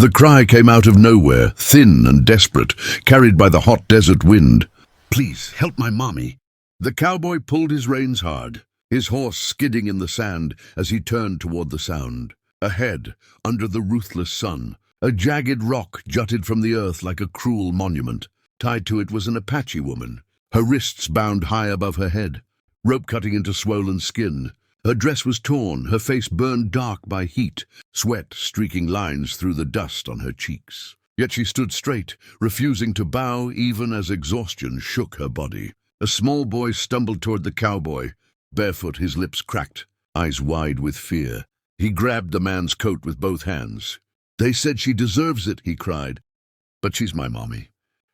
The cry came out of nowhere, thin and desperate, carried by the hot desert wind. "Please, help my mommy." The cowboy pulled his reins hard, his horse skidding in the sand as he turned toward the sound. Ahead, under the ruthless sun, a jagged rock jutted from the earth like a cruel monument. Tied to it was an Apache woman, her wrists bound high above her head, rope cutting into swollen skin. Her dress was torn, her face burned dark by heat, sweat streaking lines through the dust on her cheeks. Yet she stood straight, refusing to bow even as exhaustion shook her body. A small boy stumbled toward the cowboy, barefoot, his lips cracked, eyes wide with fear. He grabbed the man's coat with both hands. "They said she deserves it," he cried. "But she's my mommy.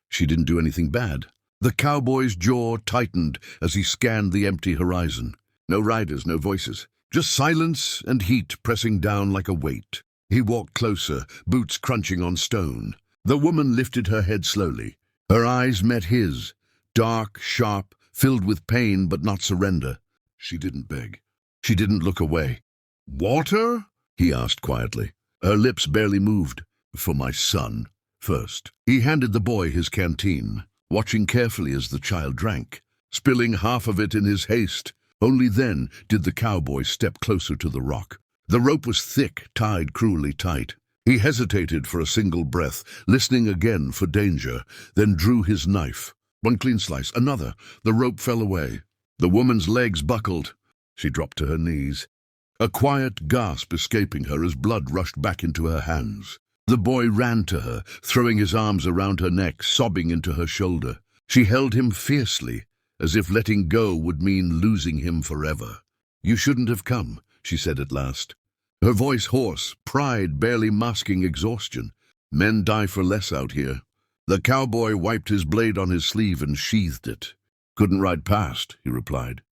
She didn't do anything bad." The cowboy's jaw tightened as he scanned the empty horizon. No riders, no voices, just silence and heat pressing down like a weight. He walked closer, boots crunching on stone. The woman lifted her head slowly. Her eyes met his, dark, sharp, filled with pain but not surrender. She didn't beg. She didn't look away. "Water?" he asked quietly. Her lips barely moved. "For my son, first." He handed the boy his canteen, watching carefully as the child drank, spilling half of it in his haste. Only then did the cowboy step closer to the rock. The rope was thick, tied cruelly tight. He hesitated for a single breath, listening again for danger, then drew his knife. One clean slice, another. The rope fell away. The woman's legs buckled. She dropped to her knees, a quiet gasp escaping her as blood rushed back into her hands. The boy ran to her, throwing his arms around her neck, sobbing into her shoulder. She held him fiercely, as if letting go would mean losing him forever. "You shouldn't have come," she said at last. Her voice hoarse, pride barely masking exhaustion. "Men die for less out here." The cowboy wiped his blade on his sleeve and sheathed it. "Couldn't ride past," he replied.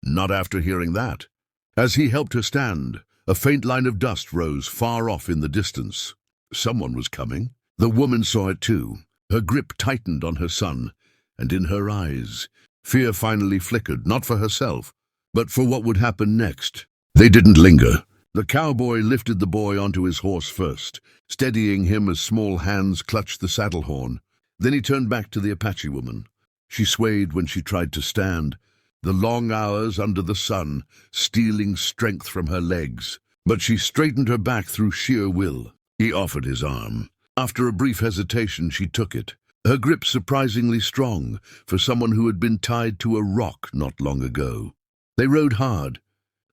"Not after hearing that." As he helped her stand, a faint line of dust rose far off in the distance. Someone was coming. The woman saw it too. Her grip tightened on her son, and in her eyes, fear finally flickered, not for herself, but for what would happen next. They didn't linger. The cowboy lifted the boy onto his horse first, steadying him as small hands clutched the saddle horn. Then he turned back to the Apache woman. She swayed when she tried to stand, the long hours under the sun stealing strength from her legs. But she straightened her back through sheer will. He offered his arm. After a brief hesitation, she took it, her grip surprisingly strong for someone who had been tied to a rock not long ago. They rode hard,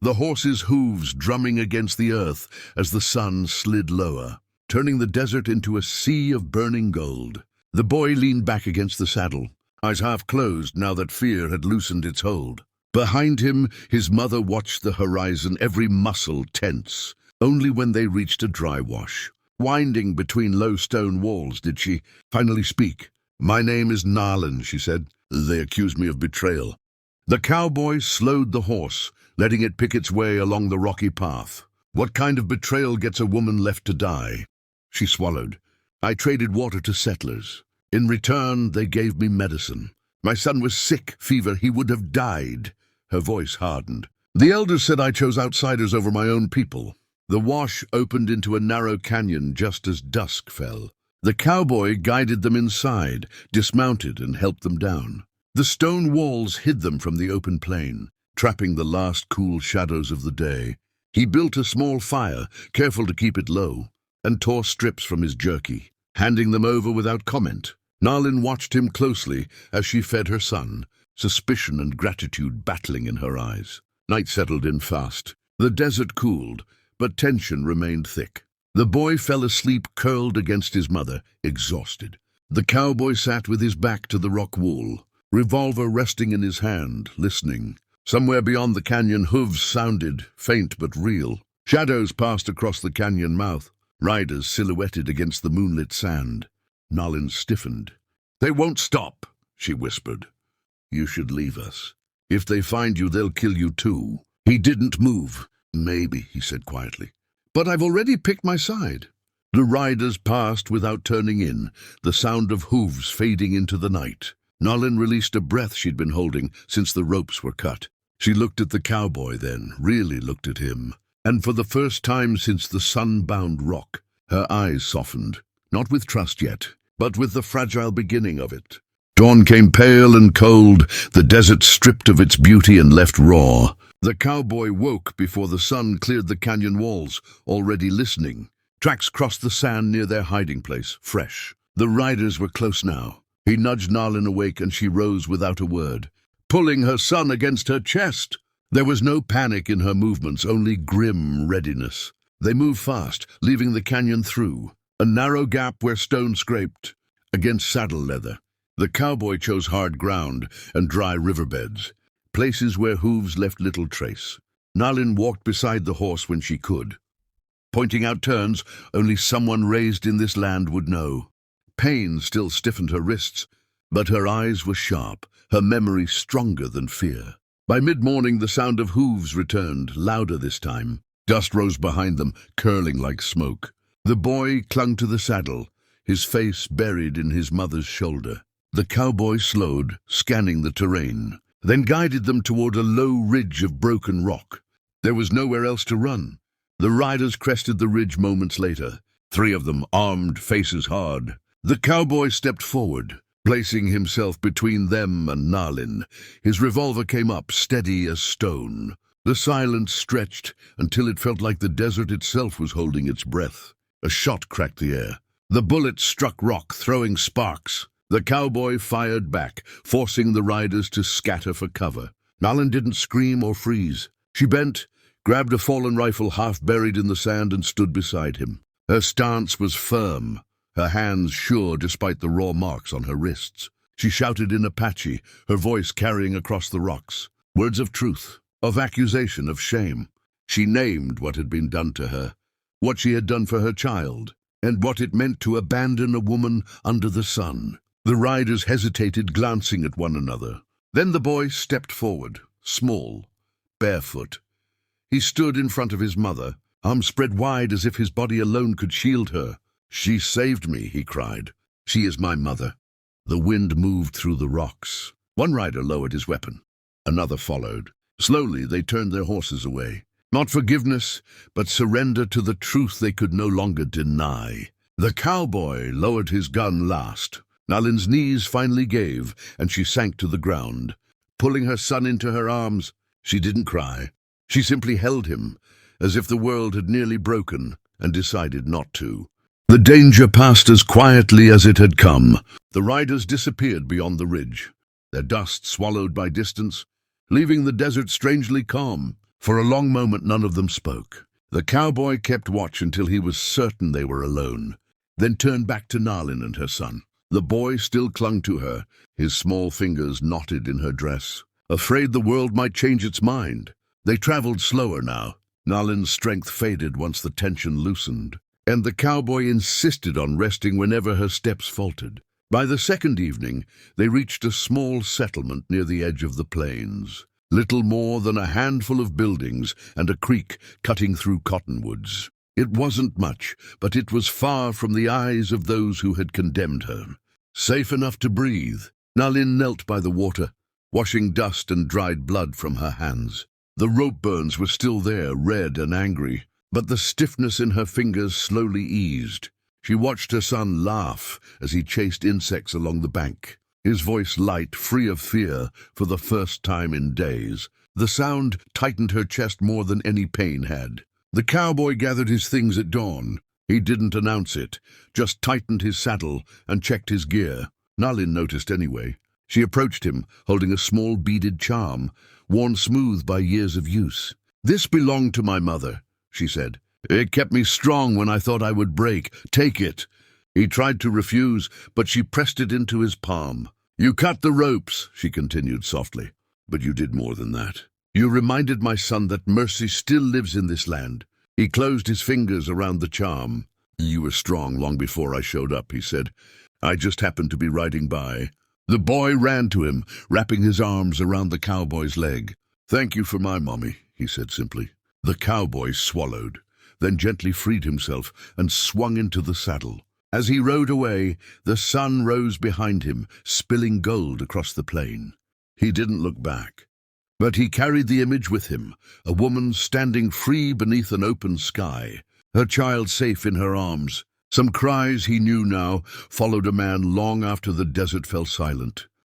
the horse's hooves drumming against the earth as the sun slid lower, turning the desert into a sea of burning gold. The boy leaned back against the saddle, eyes half closed now that fear had loosened its hold. Behind him, his mother watched the horizon, every muscle tense. Only when they reached a dry wash, winding between low stone walls, did she finally speak. "My name is Nalin," she said. "They accuse me of betrayal." The cowboy slowed the horse, letting it pick its way along the rocky path. "What kind of betrayal gets a woman left to die?" She swallowed. "I traded water to settlers. In return, they gave me medicine. My son was sick, fever, he would have died." Her voice hardened. "The elders said I chose outsiders over my own people." The wash opened into a narrow canyon just as dusk fell. The cowboy guided them inside, dismounted, and helped them down. The stone walls hid them from the open plain, trapping the last cool shadows of the day. He built a small fire, careful to keep it low, and tore strips from his jerky, handing them over without comment. Nalin watched him closely as she fed her son, suspicion and gratitude battling in her eyes. Night settled in fast. The desert cooled, but tension remained thick. The boy fell asleep curled against his mother, exhausted. The cowboy sat with his back to the rock wall, revolver resting in his hand, listening. Somewhere beyond the canyon, hooves sounded, faint but real. Shadows passed across the canyon mouth, riders silhouetted against the moonlit sand. Nalin stiffened. "They won't stop," she whispered. "You should leave us. If they find you, they'll kill you too." He didn't move. "Maybe," he said quietly. "But I've already picked my side." The riders passed without turning in, the sound of hooves fading into the night. Nalin released a breath she'd been holding since the ropes were cut. She looked at the cowboy then, really looked at him. And for the first time since the sun-bound rock, Her eyes softened, not with trust yet, but with the fragile beginning of it. Dawn came pale and cold, the desert stripped of its beauty and left raw. The cowboy woke before the sun cleared the canyon walls, already listening. Tracks crossed the sand near their hiding place, fresh. The riders were close now. He nudged Nalin awake and she rose without a word, pulling her son against her chest. There was no panic in her movements, only grim readiness. They moved fast, leaving the canyon through, a narrow gap where stone scraped against saddle leather. The cowboy chose hard ground and dry riverbeds, places where hooves left little trace. Nalin walked beside the horse when she could, pointing out turns only someone raised in this land would know. Pain still stiffened her wrists, but her eyes were sharp, her memory stronger than fear. By mid-morning, the sound of hooves returned, louder this time. Dust rose behind them, curling like smoke. The boy clung to the saddle, his face buried in his mother's shoulder. The cowboy slowed, scanning the terrain, then guided them toward a low ridge of broken rock. There was nowhere else to run. The riders crested the ridge moments later, 3 of them armed, faces hard. The cowboy stepped forward, placing himself between them and Nalin. His revolver came up, steady as stone. The silence stretched until it felt like the desert itself was holding its breath. A shot cracked the air. The bullet struck rock, throwing sparks. The cowboy fired back, forcing the riders to scatter for cover. Nalin didn't scream or freeze. She bent, grabbed a fallen rifle half buried in the sand and stood beside him. Her stance was firm, her hands sure despite the raw marks on her wrists. She shouted in Apache, her voice carrying across the rocks. Words of truth, of accusation, of shame. She named what had been done to her, what she had done for her child, and what it meant to abandon a woman under the sun. The riders hesitated, glancing at one another. Then the boy stepped forward, small, barefoot. He stood in front of his mother, arms spread wide as if his body alone could shield her. "She saved me," he cried. "She is my mother." The wind moved through the rocks. One rider lowered his weapon. Another followed. Slowly they turned their horses away. Not forgiveness, but surrender to the truth they could no longer deny. The cowboy lowered his gun last. Nalin's knees finally gave, and she sank to the ground. Pulling her son into her arms, she didn't cry. She simply held him, as if the world had nearly broken and decided not to. The danger passed as quietly as it had come. The riders disappeared beyond the ridge, their dust swallowed by distance, leaving the desert strangely calm. For a long moment none of them spoke. The cowboy kept watch until he was certain they were alone, then turned back to Nalin and her son. The boy still clung to her, his small fingers knotted in her dress, afraid the world might change its mind. They traveled slower now. Nalin's strength faded once the tension loosened, and the cowboy insisted on resting whenever her steps faltered. By the second evening, they reached a small settlement near the edge of the plains. Little more than a handful of buildings and a creek cutting through cottonwoods. It wasn't much, but it was far from the eyes of those who had condemned her. Safe enough to breathe, Nalin knelt by the water, washing dust and dried blood from her hands. The rope burns were still there, red and angry, but the stiffness in her fingers slowly eased. She watched her son laugh as he chased insects along the bank, his voice light, free of fear, for the first time in days. The sound tightened her chest more than any pain had. The cowboy gathered his things at dawn. He didn't announce it, just tightened his saddle and checked his gear. Nalin noticed anyway. She approached him, holding a small beaded charm, worn smooth by years of use. "This belonged to my mother," she said. "It kept me strong when I thought I would break. Take it." He tried to refuse, but she pressed it into his palm. "You cut the ropes," she continued softly, "but you did more than that. You reminded my son that mercy still lives in this land." He closed his fingers around the charm. "You were strong long before I showed up," he said. "I just happened to be riding by." The boy ran to him, wrapping his arms around the cowboy's leg. "Thank you for my mommy," he said simply. The cowboy swallowed, then gently freed himself and swung into the saddle. As he rode away, the sun rose behind him, spilling gold across the plain. He didn't look back, but he carried the image with him, a woman standing free beneath an open sky. her child safe in her arms. Some cries he knew now followed a man long after the desert fell silent.